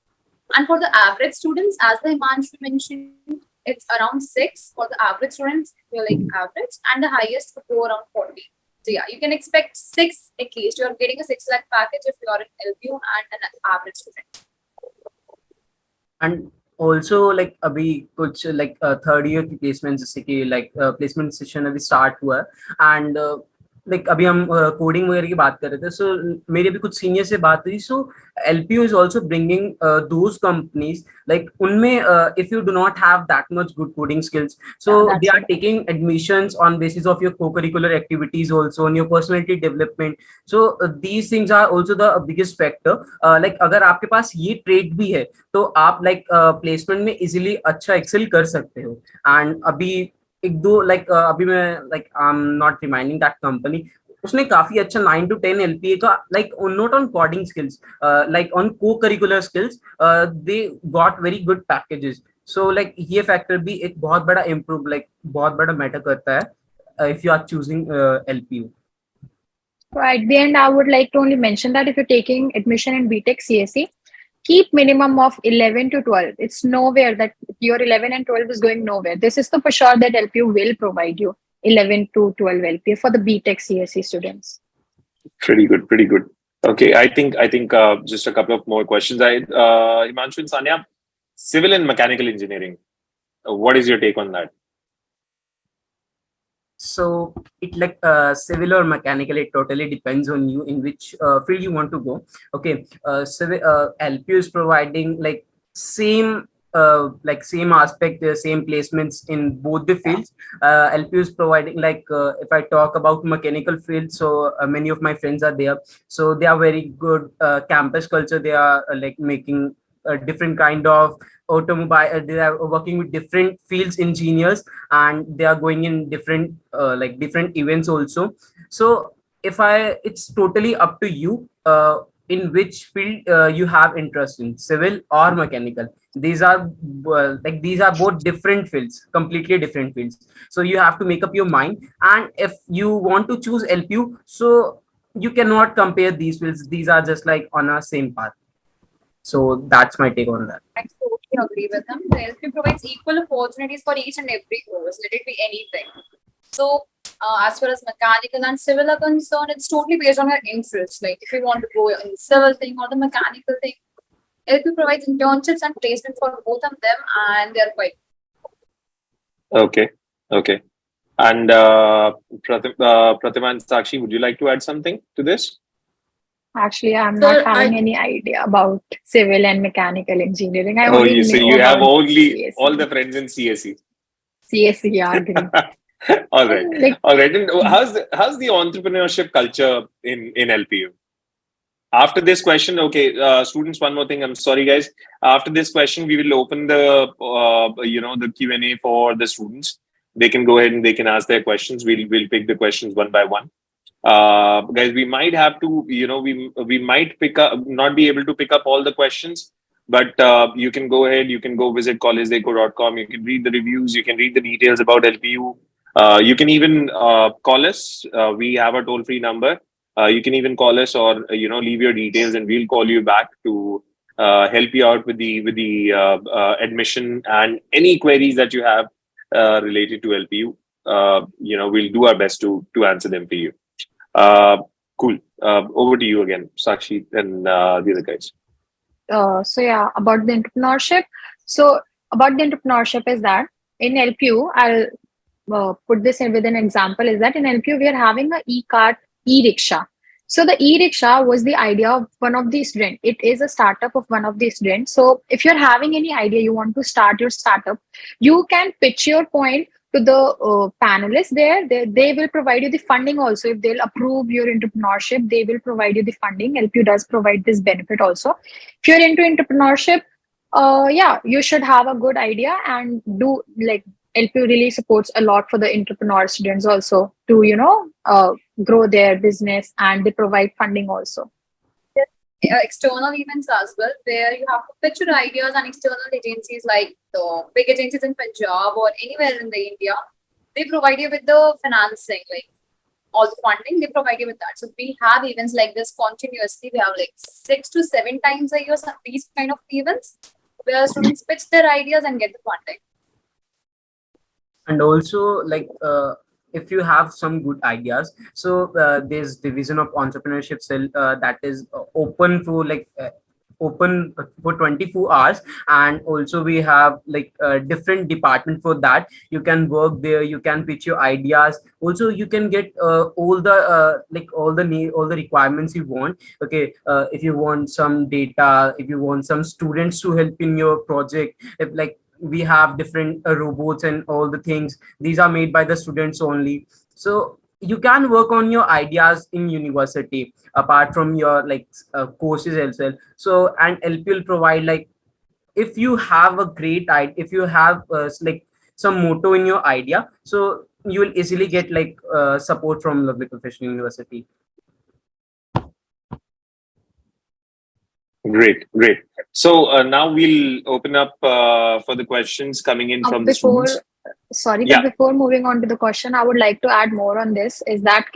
Speaker 2: And for the average students, as the Himanshu mentioned, it's around 6 for the average students, you're like average, and the highest could go around 40. So yeah, you can expect 6 at least. You're getting a 6 lakh package if you're an LPU and an average student.
Speaker 4: And also like अभी कुछ like third year की placements जैसे कि like placement session अभी start हुआ है, and like अभी हम coding वगैरह की बात कर रहे थे, so मेरी भी कुछ senior से बात हुई, so LPU is also bringing those companies, like उनमें if you do not have that much good coding skills, so they are taking admissions on basis of your co-curricular activities also, on your personality development. So these things are also the biggest factor. Like अगर आपके पास ये trait भी है, तो आप like placement में easily अच्छा excel कर सकते हो. And अभी एक दो like अभी मैं like I'm not reminding that company, उसने काफी अच्छा 9 to 10 LPA का like not on coding skills, like on co-curricular skills, they got very good packages. So like ये factor भी एक बहुत बड़ा improve, like बहुत बड़ा matter करता है if you are choosing LPU.
Speaker 3: So at the end, I would like to only mention that if you're taking admission in BTech CSE, keep minimum of 11 to 12. It's nowhere that your 11 and 12 is going nowhere. This is the for sure that LPU will provide you 11 to 12 LPA for the BTech CSE students.
Speaker 1: Pretty good, pretty good. Okay, I think just a couple of more questions. Himanshu and Sanya, civil and mechanical engineering. What is your take on that?
Speaker 4: So it like civil or mechanical, it totally depends on you in which field you want to go. Okay, civil LPU is providing like same aspect, same placements in both the fields. LPU is providing like if I talk about mechanical field, so many of my friends are there, so they are very good campus culture. They are like making a different kind of automobile, they are working with different fields engineers, and they are going in different like different events also. So it's totally up to you in which field you have interest in, civil or mechanical. These are these are both different fields, completely different fields, so you have to make up your mind. And if you want to choose LPU, so you cannot compare these fields, these are just like on a same path. So that's my take on that.
Speaker 2: I totally agree with them. The LPU provides equal opportunities for each and every course, let it be anything. So As far as mechanical and civil are concerned, it's totally based on your interest. Like if you want to go in civil thing or the mechanical thing, LP provides internships and placement for both of them, and they're quite.
Speaker 1: Okay. Okay. And Pratima and Sakshi, would you like to add something to this?
Speaker 3: Actually, I'm
Speaker 5: Sir,
Speaker 3: not having any idea about civil and mechanical engineering. I
Speaker 1: Oh,
Speaker 3: only
Speaker 1: so
Speaker 3: know
Speaker 1: you have
Speaker 3: about
Speaker 1: only all the
Speaker 3: CSE.
Speaker 1: friends in CSE.
Speaker 3: CSE, yeah, agree.
Speaker 1: All right.
Speaker 3: And like,
Speaker 1: All right. And how's the entrepreneurship culture in LPU? After this question, okay, students, one more thing. I'm sorry, guys. After this question, we will open the Q&A for the students. They can go ahead and they can ask their questions. We'll pick the questions one by one. Guys, we might have to, we might pick up, not be able to pick up all the questions, but you can go ahead, you can go visit collegedekho.com, you can read the reviews, you can read the details about LPU. You can even call us. We have a toll-free number. You can even call us or leave your details, and we'll call you back to help you out with the admission and any queries that you have related to LPU. We'll do our best to answer them for you. Cool. Over to you again, Sakshi and the other guys.
Speaker 3: so yeah, about the entrepreneurship. So about the entrepreneurship is that in LPU, I'll put this in with an example. Is that in LPU we are having a e-cart, e-rickshaw. So the e-rickshaw was the idea of one of the students. It is a startup of one of the students. So if you're having any idea, you want to start your startup, you can pitch your point to the panelists there. They will provide you the funding also. If they'll approve your entrepreneurship, they will provide you the funding. LPU does provide this benefit also. If you're into entrepreneurship, yeah, you should have a good idea and do like LPU really supports a lot for the entrepreneur students also to grow their business, and they provide funding also.
Speaker 2: External events as well, where you have to pitch your ideas, and external agencies like the big agencies in Punjab or anywhere in the India, they provide you with the financing, like all the funding, they provide you with that. So we have events like this continuously. We have like 6 to 7 times a year these kind of events where students pitch their ideas and get the funding.
Speaker 4: And also like if you have some good ideas, so there's division of entrepreneurship cell that is open for open for 24 hours, and also we have like a different department for that. You can work there, you can pitch your ideas, also you can get all the all the requirements you want. Okay, if you want some data, if you want some students to help in your project, if like we have different robots and all the things, these are made by the students only. So you can work on your ideas in university apart from your courses as well. So and LP will provide like, if you have a great idea, if you have like some motto in your idea, so you will easily get support from Lovely Professional University.
Speaker 1: Great, great. So now we'll open up for the questions coming in from the students.
Speaker 3: Sorry,
Speaker 1: Yeah.
Speaker 3: but before moving on to the question, I would like to add more on this. Is that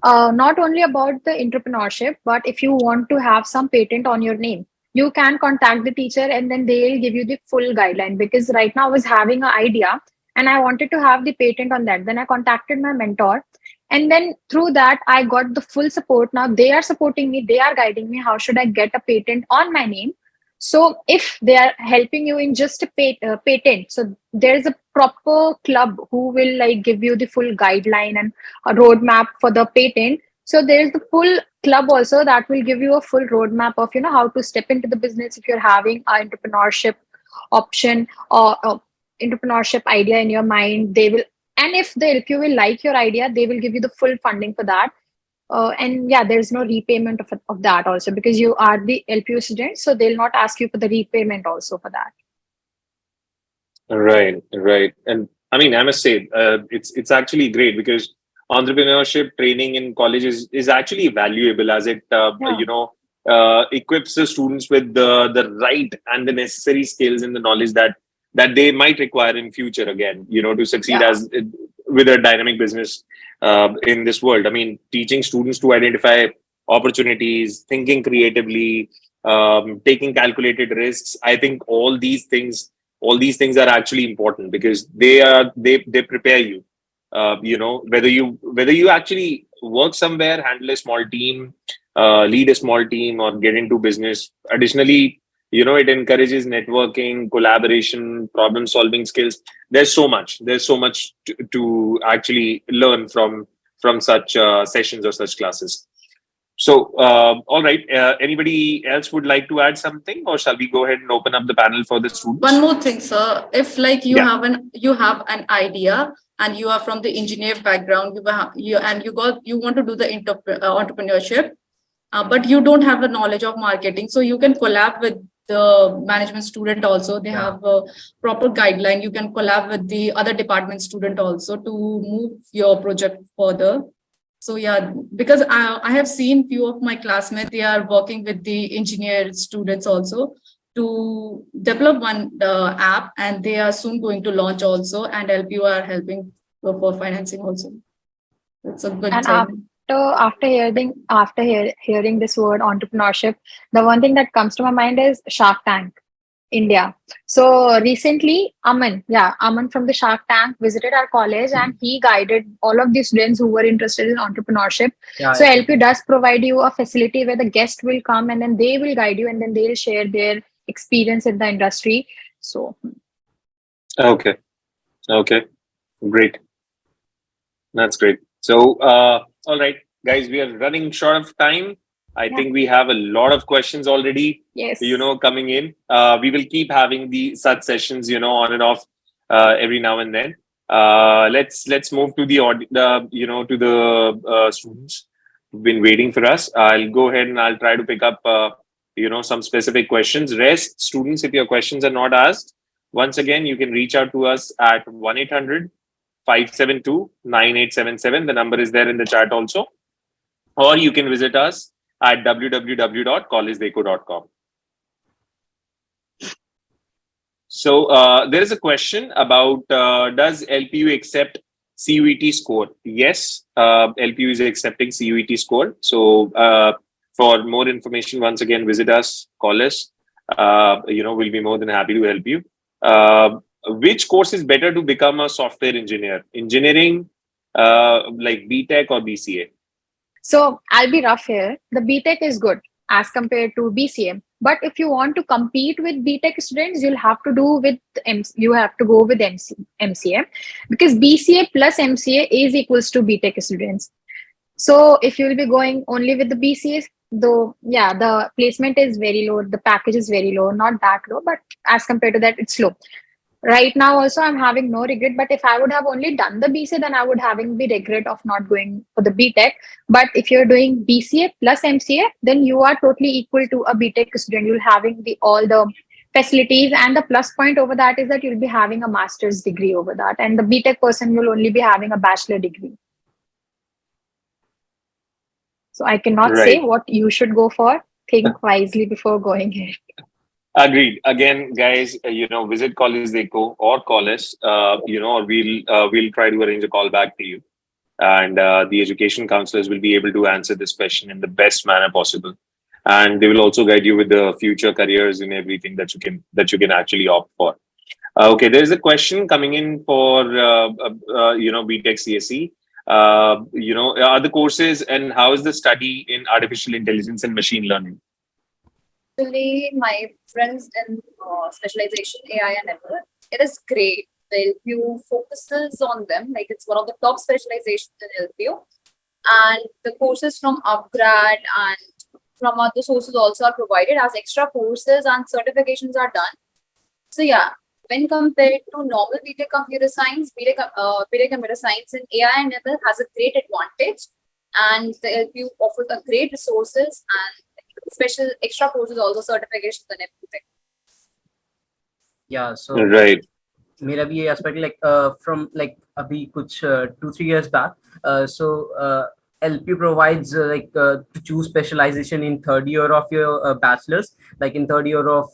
Speaker 3: not only about the entrepreneurship, but if you want to have some patent on your name, you can contact the teacher and then they'll give you the full guideline. Because right now I was having an idea and I wanted to have the patent on that. Then I contacted my mentor, and then through that I got the full support. Now they are supporting me, they are guiding me how should I get a patent on my name. So if they are helping you in just a patent, so there's a proper club who will like give you the full guideline and a roadmap for the patent. So there's the full club also that will give you a full roadmap of how to step into the business if you're having an entrepreneurship option or entrepreneurship idea in your mind. They will, and if the LQ will like your idea, they will give you the full funding for that. And yeah, there's no repayment of that also, because you are the LPU student, so they'll not ask you for the repayment also for that.
Speaker 1: Right, right. And I mean, I must say, it's actually great because entrepreneurship training in college is actually valuable, as it equips the students with the right and the necessary skills and the knowledge that they might require in future again, to succeed
Speaker 3: Yeah.
Speaker 1: as with a dynamic business in this world. I mean, teaching students to identify opportunities, thinking creatively, taking calculated risks. I think all these things are actually important because they prepare you whether you actually work somewhere, handle a small team, lead a small team, or get into business. Additionally, it encourages networking, collaboration, problem solving skills. There's so much to actually learn from such sessions or such classes. So, all right. Anybody else would like to add something, or shall we go ahead and open up the panel for the students?
Speaker 5: One more thing, sir. If like you
Speaker 1: Yeah.
Speaker 5: have an idea and you are from the engineer background, you want to do the entrepreneurship, but you don't have the knowledge of marketing, so you can collab with the management student also. They have a proper guideline. You can collab with the other department student also to move your project further. So yeah, because I have seen few of my classmates, they are working with the engineer students also to develop one app, and they are soon going to launch also, and LPU are helping for financing also. It's a good
Speaker 3: And
Speaker 5: thing.
Speaker 3: hearing this word entrepreneurship, the one thing that comes to my mind is Shark Tank India. So recently, Aman from the Shark Tank visited our college and he guided all of the students who were interested in entrepreneurship.
Speaker 4: Yeah,
Speaker 3: So
Speaker 4: I
Speaker 3: LP does provide you a facility where the guest will come and then they will guide you and then they'll share their experience in the industry. So
Speaker 1: Okay. Great. That's great. So, all right, guys, we are running short of time. I think we have a lot of questions already,
Speaker 3: yes,
Speaker 1: coming in. We will keep having the such sessions, on and off, every now and then. Let's move to the students who've been waiting for us. I'll go ahead and I'll try to pick up, some specific questions. Rest students, if your questions are not asked, once again, you can reach out to us at 1-800-572-9877. The number is there in the chat also. Or you can visit us at www.collegedekho.com. So there is a question about does LPU accept CUET score? Yes, LPU is accepting CUET score. So for more information, once again, visit us, call us. We'll be more than happy to help you. Which course is better to become a software engineer? Engineering, like BTech or BCA?
Speaker 3: so I'll be rough here. The BTech is good as compared to BCA. But if you want to compete with BTech students, you'll have to go with MCA, because BCA plus MCA is equals to BTech students. So if you will be going only with the BCAs, though, yeah, the placement is very low, the package is very low, not that low, but as compared to that, it's low. Right now, also, I'm having no regret. But if I would have only done the BCA, then I would having the regret of not going for the BTech. But if you're doing BCA plus MCA, then you are totally equal to a BTech student. You're having all the facilities, and the plus point over that is that you'll be having a master's degree over that, and the BTech person will only be having a bachelor degree. So I cannot say
Speaker 1: Right.
Speaker 3: what you should go for. Think wisely before going here.
Speaker 1: Agreed. Again, guys, visit CollegeDekho or call us, or we'll try to arrange a call back for you. And the education counselors will be able to answer this question in the best manner possible. And they will also guide you with the future careers and everything that you can actually opt for. Okay, there's a question coming in for BTech CSE. Are the courses and how is the study in artificial intelligence and machine learning?
Speaker 2: Actually, my friends in specialization AI and ML, it is great. The LPU focuses on them, like it's one of the top specializations in LPU. And the courses from Upgrad and from other sources also are provided as extra courses, and certifications are done. So yeah, when compared to normal BTech computer science, BTech computer science in AI and ML has a great advantage, and the LPU offers a great resources and special extra courses, also certifications and everything.
Speaker 4: Yeah, so
Speaker 1: Right.
Speaker 4: मेरा भी ये aspect like from like अभी कुछ 2-3 years back, so LP provides to choose specialization in third year of your bachelor's. Like in third year of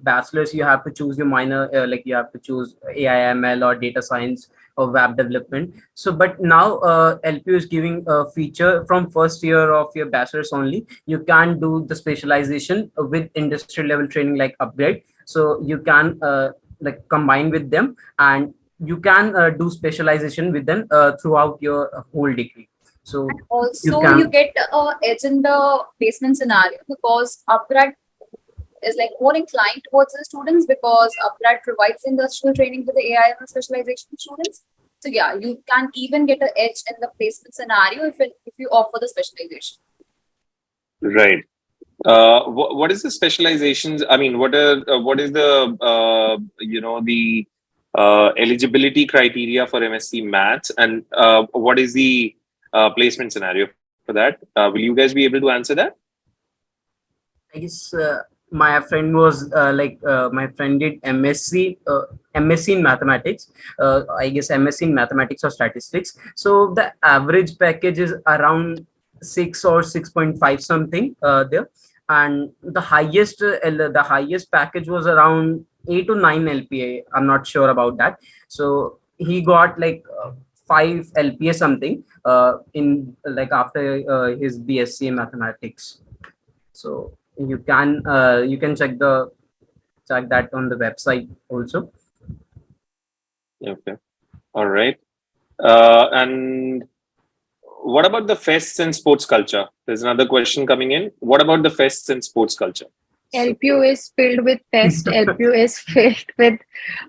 Speaker 4: bachelor's, you have to choose your minor, like you have to choose AI/ML or data science or web development. So, but now LPU is giving a feature from first year of your bachelor's only. You can do the specialization with industry level training like Upgrade. So you can like combine with them, and you can do specialization with them throughout your whole degree. So
Speaker 2: And
Speaker 4: you
Speaker 2: also,
Speaker 4: can.
Speaker 2: you get edge in the placement scenario because upgrad is like more inclined towards the students because upgrad provides industrial training to the AI and specialization students. So yeah, you can even get an edge in the placement scenario if you offer the specialization.
Speaker 1: Right. What is the specializations? I mean, what is the the eligibility criteria for MSc Maths, and what is the placement scenario for that? Will you guys be able to answer that?
Speaker 4: I guess my friend was my friend did MSc in mathematics. I guess MSc in mathematics or statistics. So the average package is around 6 or 6.5 something there, and the highest package was around 8 to 9 LPA. I'm not sure about that. So he got like 5 LPA something in like after his BSc in mathematics. So you can check that on the website also.
Speaker 1: Okay. All right. And what about the fests and sports culture? There's another question coming in. What about the fests and sports culture?
Speaker 3: LPU is filled with fest. LPU is filled with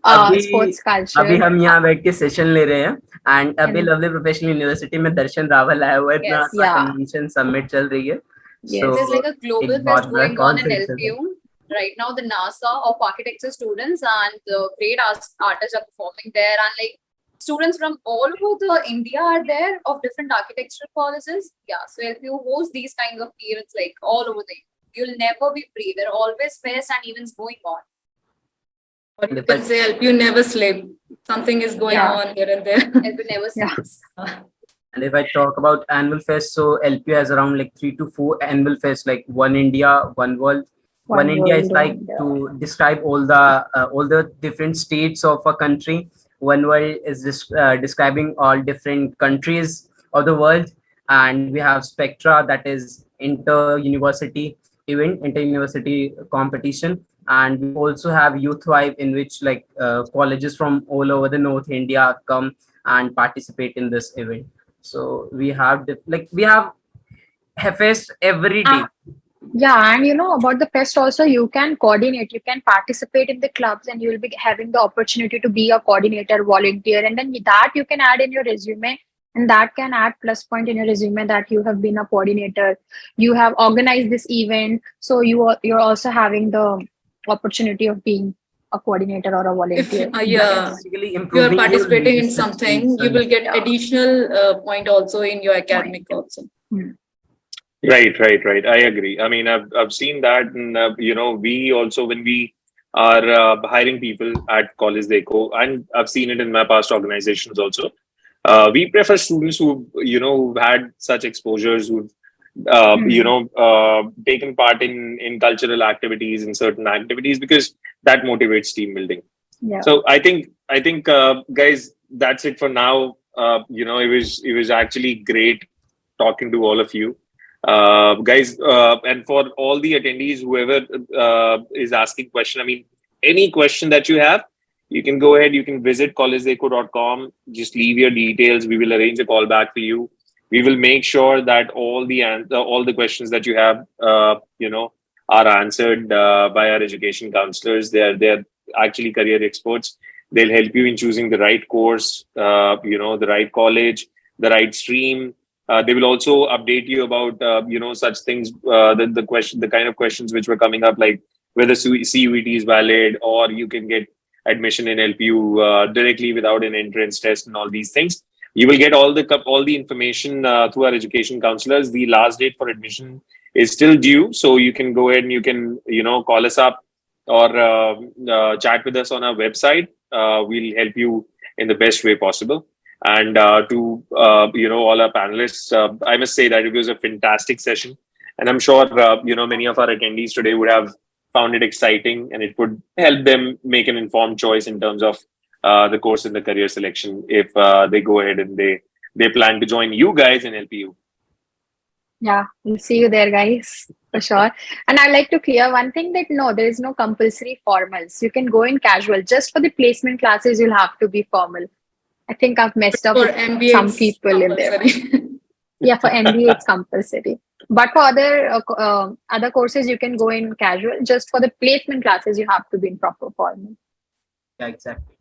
Speaker 4: अभी
Speaker 3: sports culture.
Speaker 4: अभी हम यहाँ बैठ के session ले रहे हैं and अभी
Speaker 3: And-
Speaker 4: लवली प्रोफेशनल यूनिवर्सिटी में दर्शन रावल आया हुआ है, इतना
Speaker 2: Yes.
Speaker 3: Yeah.
Speaker 4: कन्वेंशन समिट चल रही है.
Speaker 3: Yes.
Speaker 4: So
Speaker 2: There's like a global
Speaker 4: एक बहुत
Speaker 2: fest
Speaker 4: बड़ा
Speaker 2: going on in
Speaker 4: conference है.
Speaker 2: LPU. Right now, the NASA of architecture students and the great artists are performing there. And like students from all over the India are there of different architectural colleges. Yeah, so LPU hosts these kinds of events like all over the India. You'll never be free. There are always fairs and events going on.
Speaker 5: Or you can say LPU never sleep. Something is going
Speaker 3: Yeah.
Speaker 5: on here and there.
Speaker 2: LPU never
Speaker 3: Yeah.
Speaker 2: sleeps.
Speaker 4: And if I talk about annual fest, so LPU has around like 3 to 4 annual fest, like One India, One World. One India is
Speaker 3: world,
Speaker 4: like
Speaker 3: India.
Speaker 4: to describe all the different states of a country. One World is describing all different countries of the world, and we have Spectra, that is inter-university event, inter-university competition, and we also have Youth Vibe, in which like colleges from all over the North India come and participate in this event. So we have we have fest every day.
Speaker 3: Yeah, and you know about the fest also, you can coordinate, you can participate in the clubs, and you will be having the opportunity to be a coordinator, volunteer, and then that you can add in your resume, and that can add plus point in your resume that you have been a coordinator, you have organized this event, so you're also having the opportunity of being a coordinator or a
Speaker 5: If
Speaker 3: volunteer.
Speaker 4: Basically
Speaker 5: you are
Speaker 4: improving your
Speaker 5: participating in
Speaker 4: leadership
Speaker 5: something,
Speaker 4: skills
Speaker 5: you will
Speaker 4: and-
Speaker 5: get additional point also in your academic also.
Speaker 1: Right. I agree. I mean, I've seen that, and we also, when we are hiring people at CollegeDekho, and I've seen it in my past organizations also. We prefer students who've had such exposures, who've taken part in cultural activities and certain activities, because that motivates team building.
Speaker 3: Yeah.
Speaker 1: So I think guys, that's it for now. It was actually great talking to all of you. Guys, and for all the attendees, whoever is asking question, I mean, any question that you have, you can go ahead, you can visit collegedekho.com, just leave your details, we will arrange a call back for you. We will make sure that all the questions that you have are answered by our education counselors. They're actually career experts. They'll help you in choosing the right course, the right college, the right stream. They will also update you about such things, the kind of questions which were coming up, like whether CUET is valid, or you can get admission in LPU directly without an entrance test, and all these things. You will get all the information through our education counselors. The last date for admission is still due, so you can go ahead and you can call us up or chat with us on our website. We'll help you in the best way possible. And to all our panelists, I must say that it was a fantastic session, and I'm sure many of our attendees today would have found it exciting, and it would help them make an informed choice in terms of the course and the career selection if they go ahead and they plan to join you guys in LPU.
Speaker 3: Yeah, we'll see you there, guys. For sure. And I'd like to clear one thing that no, there is no compulsory formals. You can go in casual. Just for the placement classes, you'll have to be formal. I think I've messed up
Speaker 5: For
Speaker 3: with
Speaker 5: MBA,
Speaker 3: some
Speaker 5: it's
Speaker 3: people in there.
Speaker 5: compulsory.
Speaker 3: Yeah, for MBA, it's compulsory. But for other courses, you can go in casual. Just for the placement classes, you have to be in proper formal.
Speaker 4: Yeah, exactly.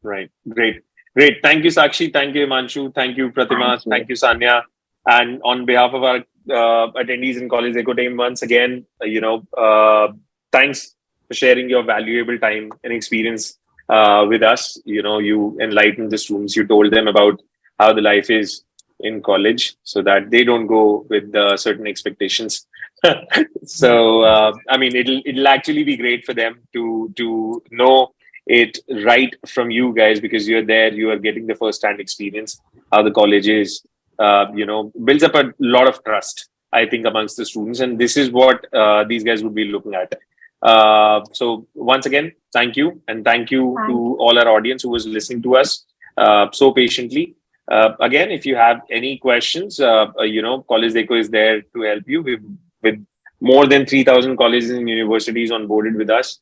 Speaker 1: Right. Great. Great. Thank you, Sakshi. Thank you, Himanshu. Thank you, Pratima. Thank you, Sanya. And on behalf of our attendees in CollegeDekho team, once again, thanks for sharing your valuable time and experience with us. You enlightened the students. You told them about how the life is in college, so that they don't go with certain expectations. So, I mean, it'll actually be great for them to know it right from you guys, because you're there, you are getting the first hand experience how the college is. Builds up a lot of trust, I think, amongst the students, and this is what these guys would be looking at. So once again, thank you, and thank you to all our audience who was listening to us so patiently. Again, if you have any questions, CollegeDekho is there to help you. With more than 3,000 colleges and universities onboarded with us.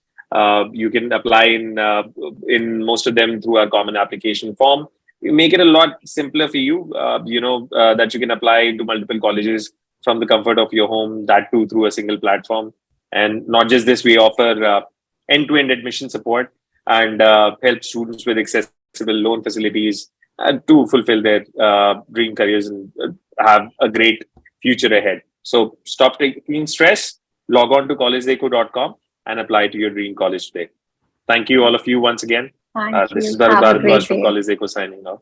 Speaker 1: You can apply in most of them through our common application form. We make it a lot simpler for you, that you can apply to multiple colleges from the comfort of your home, that too through a single platform. And not just this, we offer end-to-end admission support and help students with accessible loan facilities to fulfill their dream careers and have a great future ahead. So stop taking stress, log on to collegedekho.com and apply to your dream college today. Thank you, all of you, once again.
Speaker 3: Thank
Speaker 1: This
Speaker 3: you.
Speaker 1: is Bharat
Speaker 3: Have a great
Speaker 1: Bharadwaj from
Speaker 3: day.
Speaker 1: CollegeDekho signing off.